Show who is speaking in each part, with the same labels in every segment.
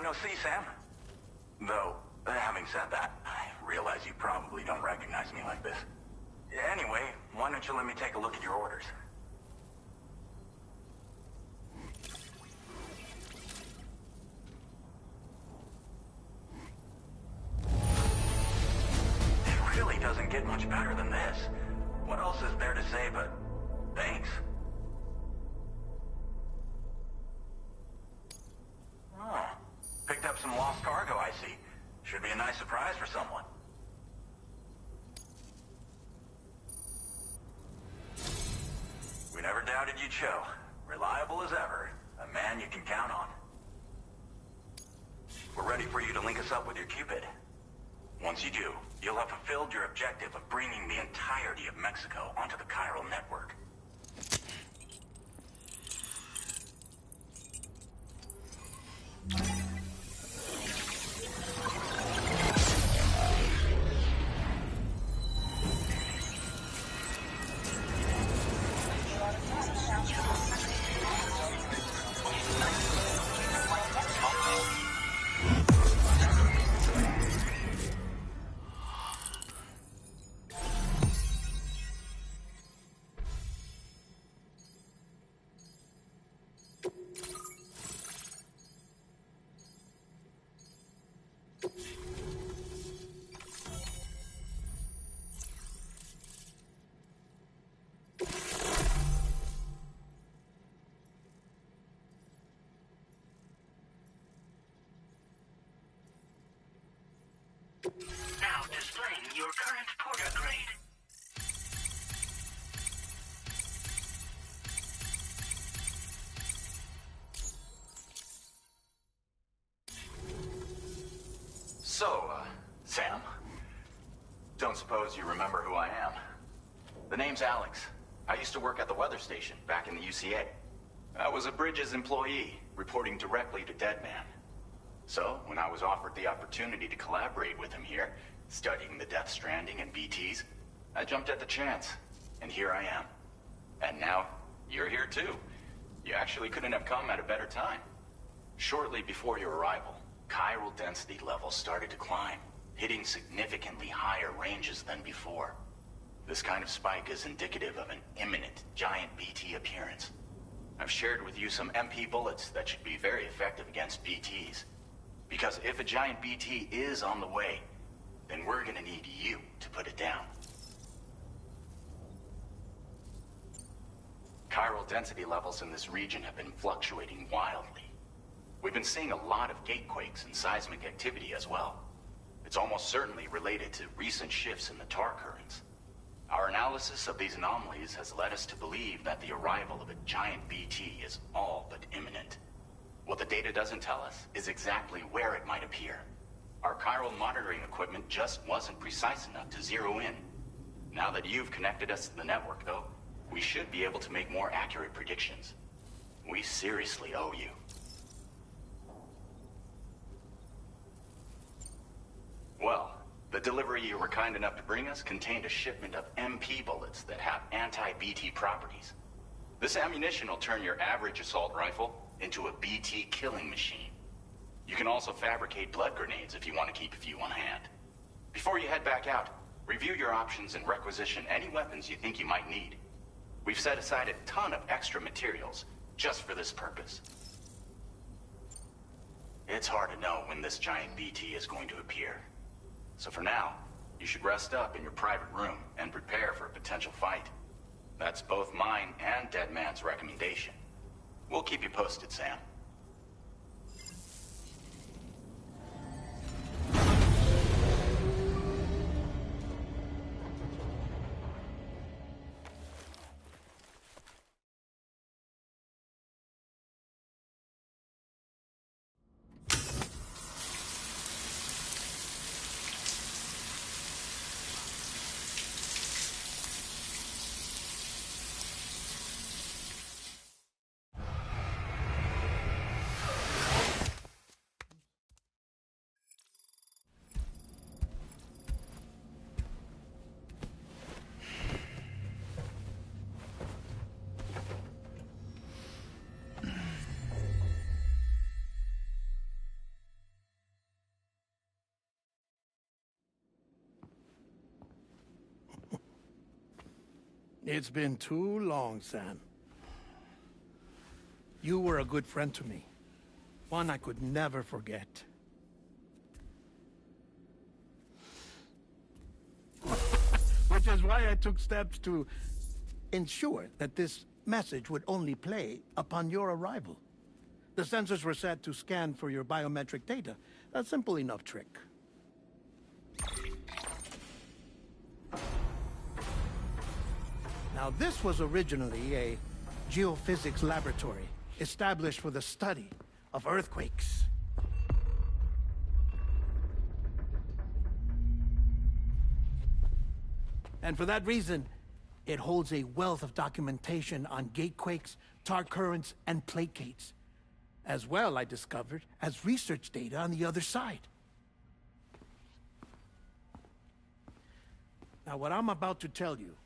Speaker 1: no see, Sam. Though, having said that, I realize you probably don't recognize me like this. Anyway, why don't you let me take a look at your orders? It really doesn't get much better than this. What else is there to say but thanks? Oh, picked up some lost cargo, I see. Should be a nice surprise for someone. We never doubted you'd show. Reliable as ever. A man you can count on. We're ready for you to link us up with your Cupid. Once you do, you'll have fulfilled your objective of bringing the entirety of Mexico onto the chiral network.
Speaker 2: Now displaying your current porter grade.
Speaker 1: So, Sam, don't suppose you remember who I am? The name's Alex. I used to work at the weather station back in the UCA. I was a Bridges employee, reporting directly to Deadman. So, when I was offered the opportunity to collaborate with him here, studying the Death Stranding and BTs, I jumped at the chance, and here I am. And now, you're here too. You actually couldn't have come at a better time. Shortly before your arrival, chiral density levels started to climb, hitting significantly higher ranges than before. This kind of spike is indicative of an imminent giant BT appearance. I've shared with you some MP bullets that should be very effective against BTs. Because if a giant BT is on the way, then we're gonna need you to put it down. Chiral density levels in this region have been fluctuating wildly. We've been seeing a lot of gatequakes and seismic activity as well. It's almost certainly related to recent shifts in the tar currents. Our analysis of these anomalies has led us to believe that the arrival of a giant BT is all but imminent. What the data doesn't tell us is exactly where it might appear. Our chiral monitoring equipment just wasn't precise enough to zero in. Now that you've connected us to the network, though, we should be able to make more accurate predictions. We seriously owe you. Well, the delivery you were kind enough to bring us contained a shipment of MP bullets that have anti-BT properties. This ammunition will turn your average assault rifle into a BT killing machine. You can also fabricate blood grenades if you want to keep a few on hand. Before you head back out, review your options and requisition any weapons you think you might need. We've set aside a ton of extra materials just for this purpose. It's hard to know when this giant BT is going to appear. So for now, you should rest up in your private room and prepare for a potential fight. That's both mine and Deadman's recommendation. We'll keep you posted, Sam.
Speaker 3: It's been too long, Sam. You were a good friend to me. One I could never forget. Which is why I took steps to ensure that this message would only play upon your arrival. The sensors were set to scan for your biometric data. A simple enough trick. Now, this was originally a geophysics laboratory established for the study of earthquakes. And for that reason, it holds a wealth of documentation on gatequakes, tar currents, and plate gates. As well, I discovered, as research data on the other side. Now, what I'm about to tell you,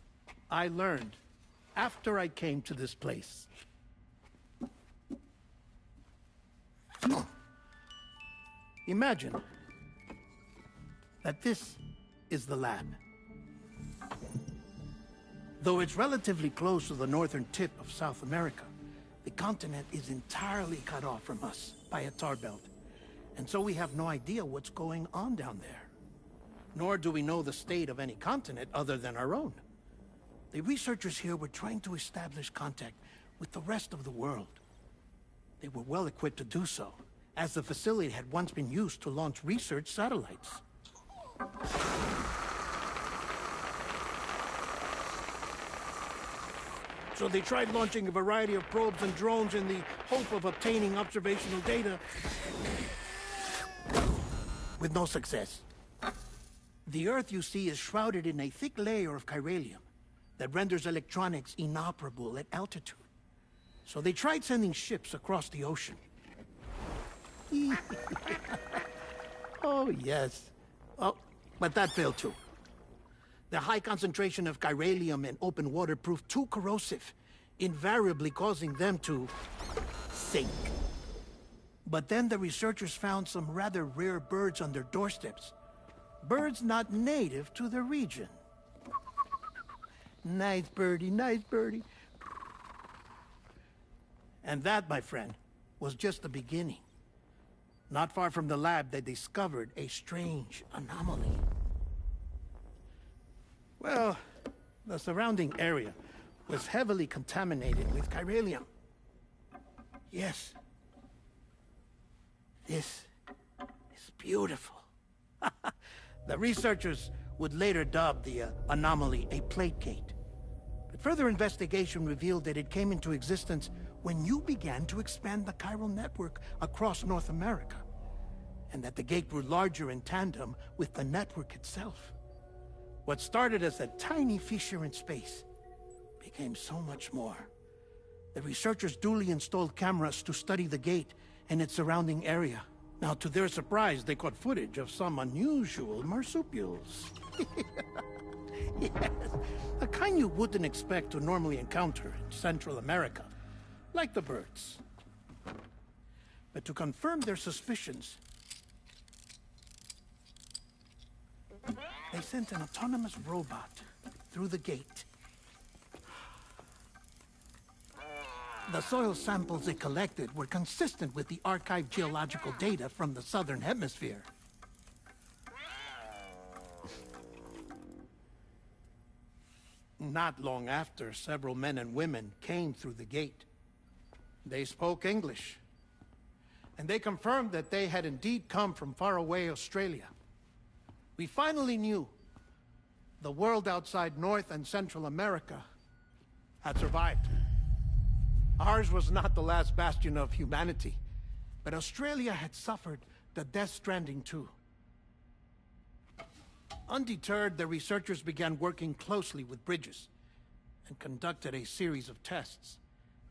Speaker 3: I learned after I came to this place. Imagine that this is the lab. Though it's relatively close to the northern tip of South America, the continent is entirely cut off from us by a tar belt. And so we have no idea what's going on down there. Nor do we know the state of any continent other than our own. The researchers here were trying to establish contact with the rest of the world. They were well equipped to do so, as the facility had once been used to launch research satellites. So they tried launching a variety of probes and drones in the hope of obtaining observational data, with no success. The Earth, you see, is shrouded in a thick layer of chiralium that renders electronics inoperable at altitude. So they tried sending ships across the ocean. Oh, yes. Oh, but that failed too. The high concentration of chiralium in open water proved too corrosive, invariably causing them to sink. But then the researchers found some rather rare birds on their doorsteps. Birds not native to the region. Nice birdie, nice birdie. And that, my friend, was just the beginning. Not far from the lab, they discovered a strange anomaly. Well, the surrounding area was heavily contaminated with chiralium. Yes. This is beautiful. The researchers would later dub the anomaly a plate gate. But further investigation revealed that it came into existence when you began to expand the chiral network across North America, and that the gate grew larger in tandem with the network itself. What started as a tiny fissure in space became so much more. The researchers duly installed cameras to study the gate and its surrounding area. Now, to their surprise, they caught footage of some unusual marsupials. Yes, a kind you wouldn't expect to normally encounter in Central America, like the birds. But to confirm their suspicions, they sent an autonomous robot through the gate. The soil samples it collected were consistent with the archived geological data from the southern hemisphere. Not long after, several men and women came through the gate. They spoke English, and they confirmed that they had indeed come from faraway Australia. We finally knew the world outside North and Central America had survived. Ours was not the last bastion of humanity, but Australia had suffered the death stranding too. Undeterred, the researchers began working closely with Bridges and conducted a series of tests,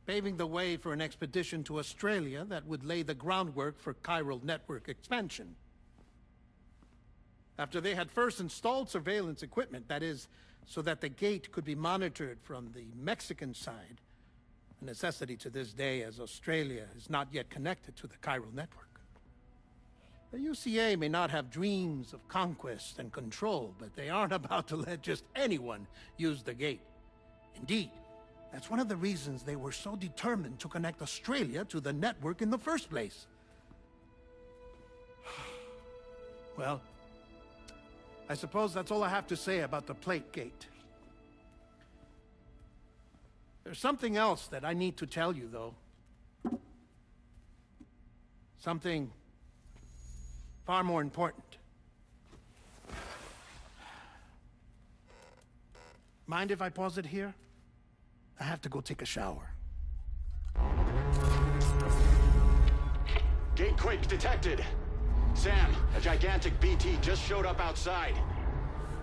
Speaker 3: paving the way for an expedition to Australia that would lay the groundwork for chiral network expansion. After they had first installed surveillance equipment, that is, so that the gate could be monitored from the Mexican side, a necessity to this day as Australia is not yet connected to the chiral network. The UCA may not have dreams of conquest and control, but they aren't about to let just anyone use the gate. Indeed, that's one of the reasons they were so determined to connect Australia to the network in the first place. Well, I suppose that's all I have to say about the Plate Gate. There's something else that I need to tell you, though. Something far more important. Mind if I pause it here? I have to go take a shower.
Speaker 4: Gate quake detected. Sam, a gigantic BT just showed up outside.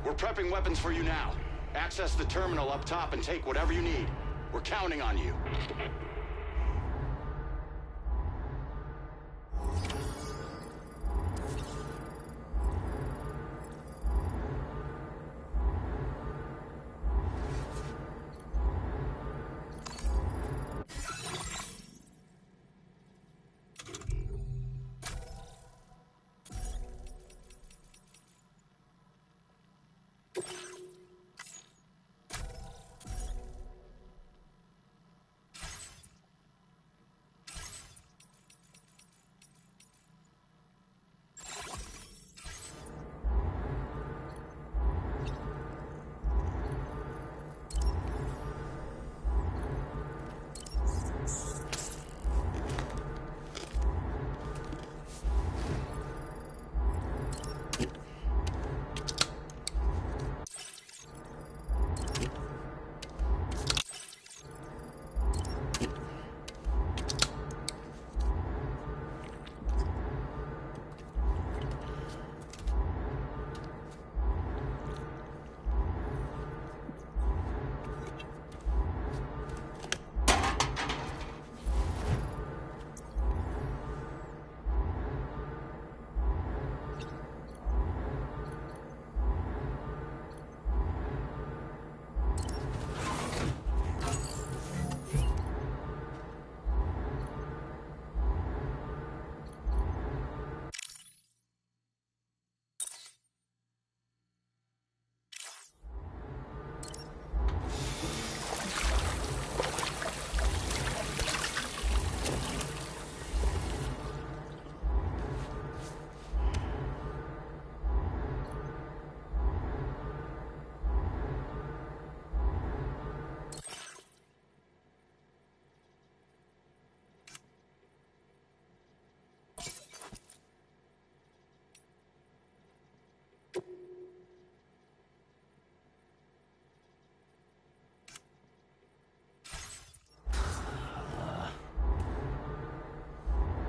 Speaker 4: We're prepping weapons for you now. Access the terminal up top and take whatever you need. We're counting on you.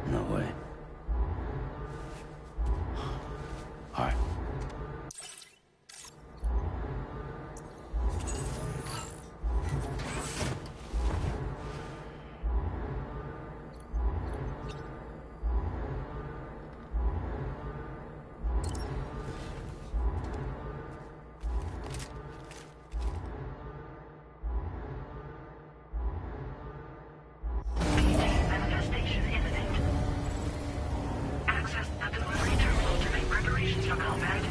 Speaker 3: No way. All right.
Speaker 2: Manifestation imminent. Access the delivery terminal to make preparations for combat.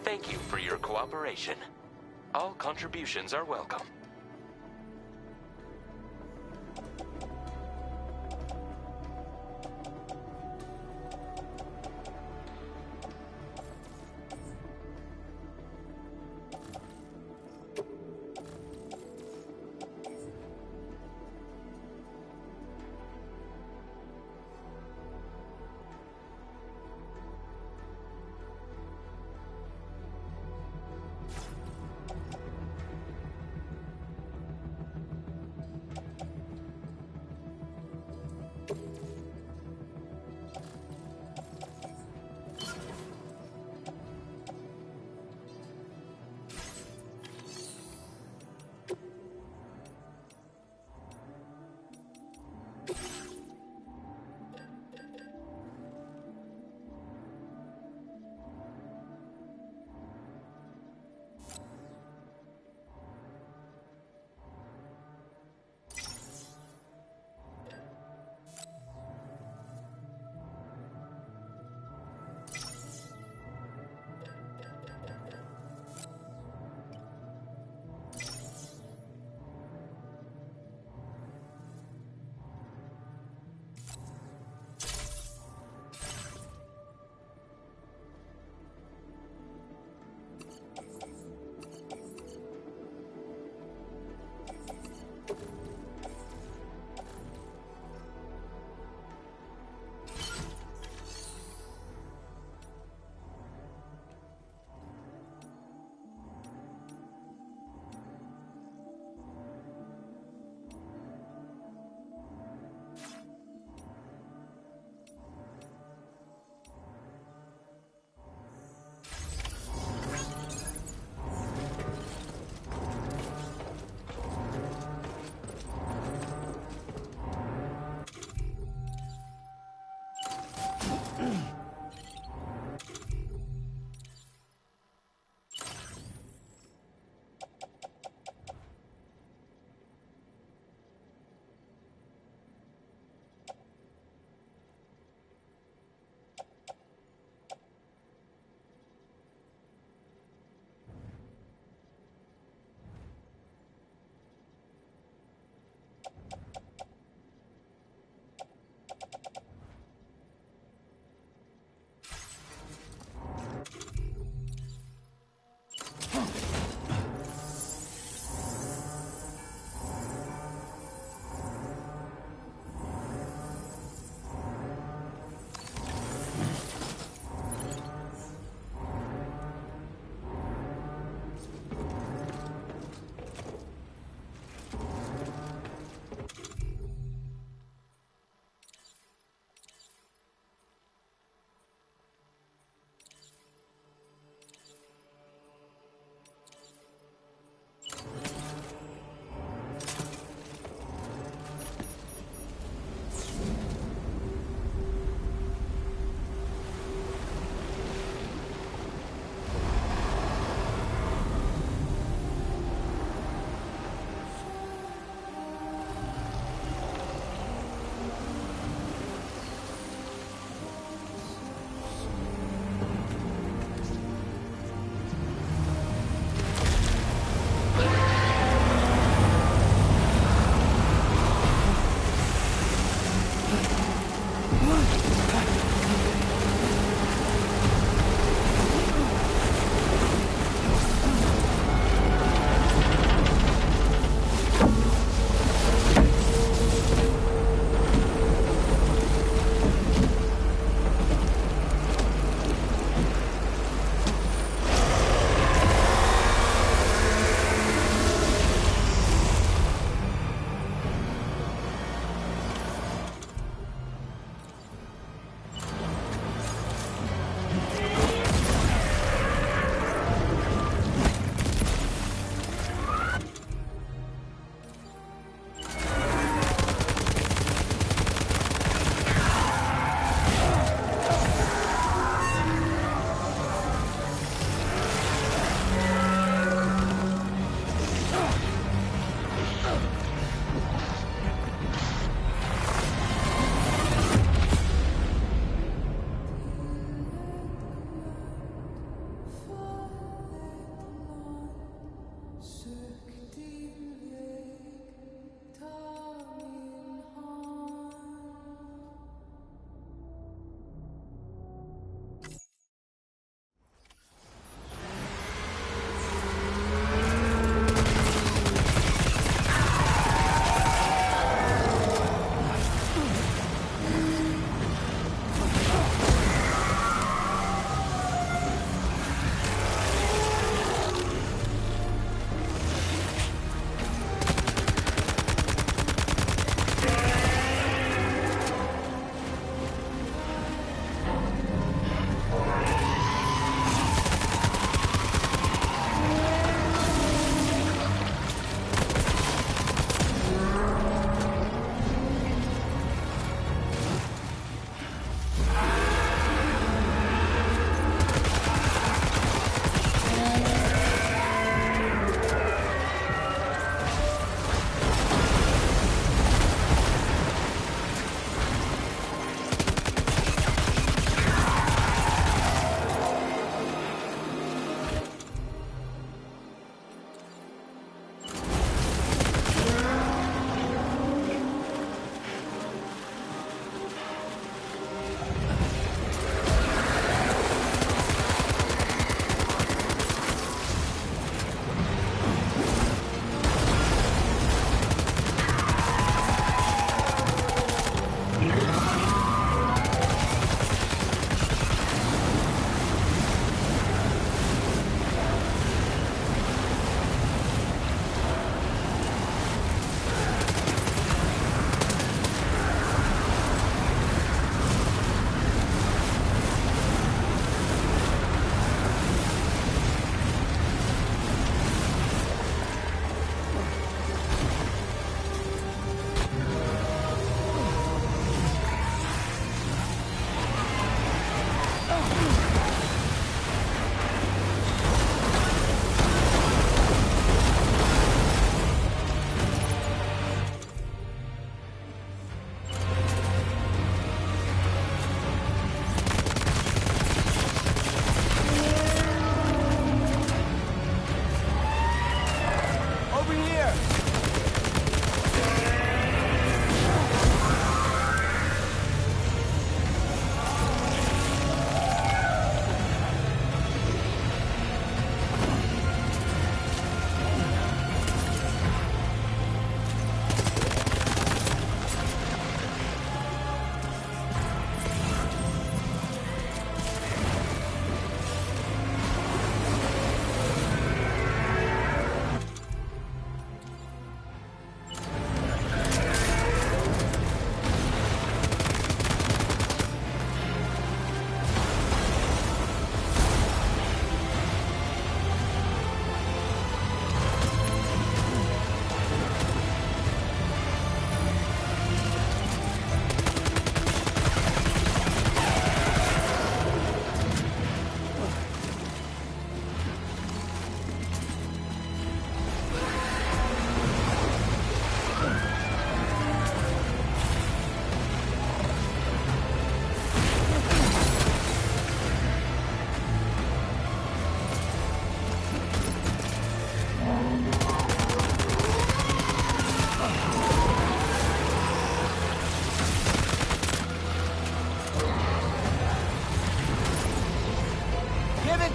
Speaker 5: Thank you for your cooperation. All contributions are welcome.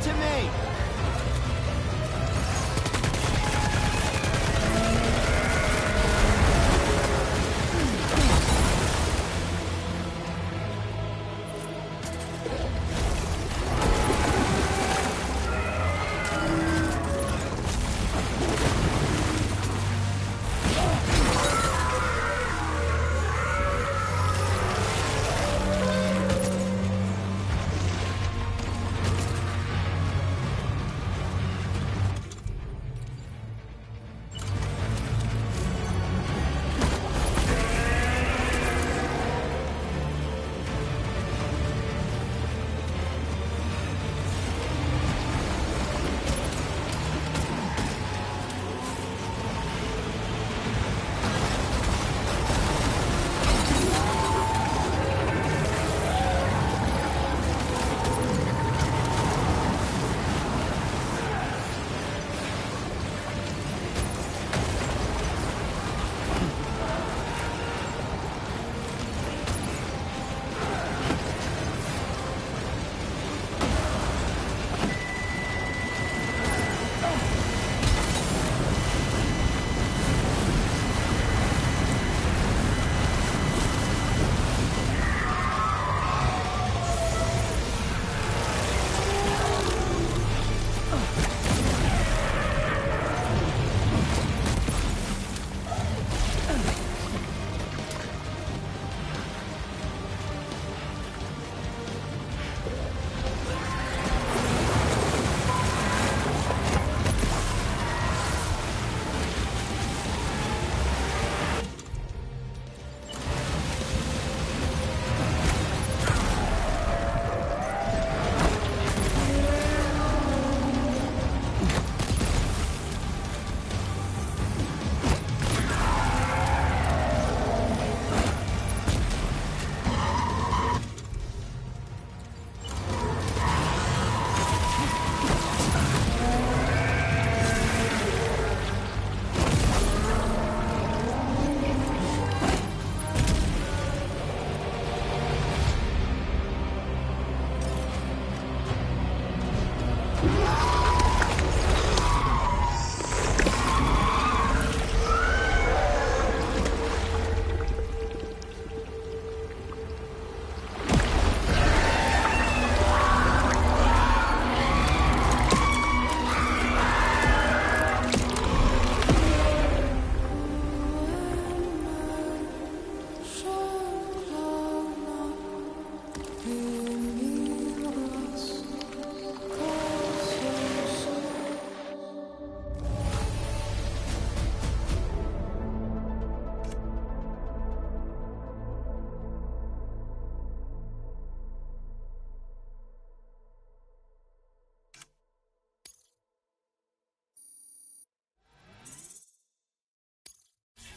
Speaker 6: to me!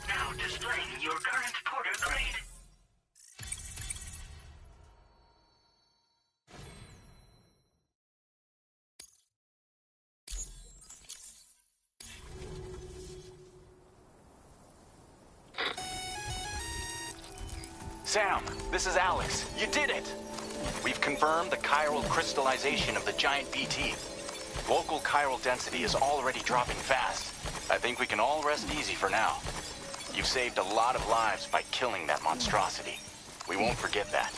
Speaker 2: Now displaying your current porter grade.
Speaker 1: Sam, this is Alex. You did it! We've confirmed the chiral crystallization of the giant BT. Local chiral density is already dropping fast. I think we can all rest easy for now. You've saved a lot of lives by killing that monstrosity. We won't forget that.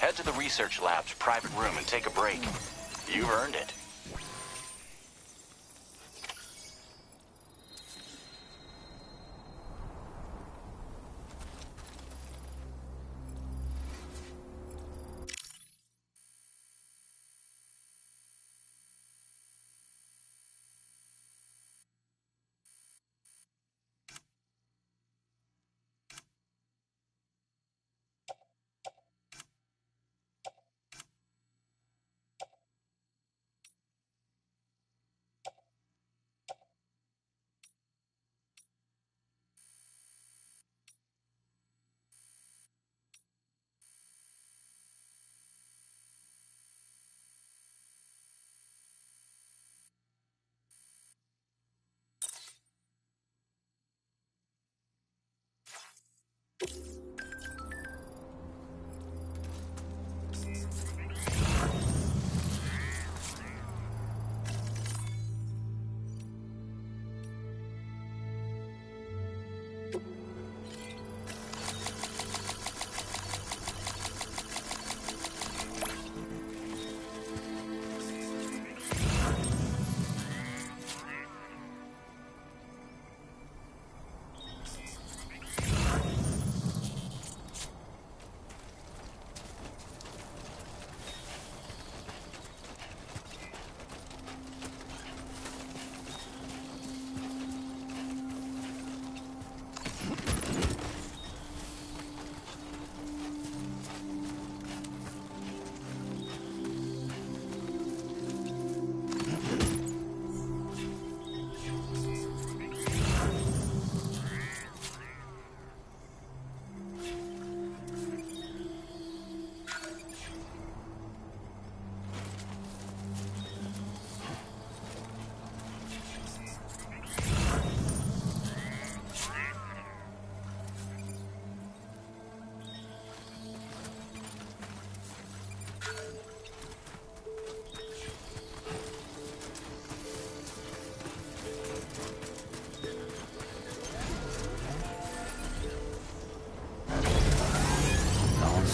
Speaker 1: Head to the research lab's private room and take a break. You've earned it.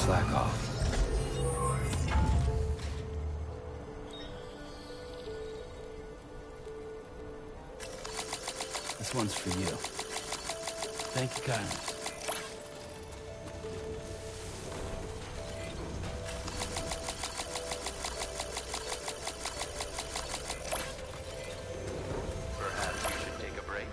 Speaker 6: slack off.
Speaker 7: This one's for you. Thank you kindly.
Speaker 5: Perhaps you should take a break.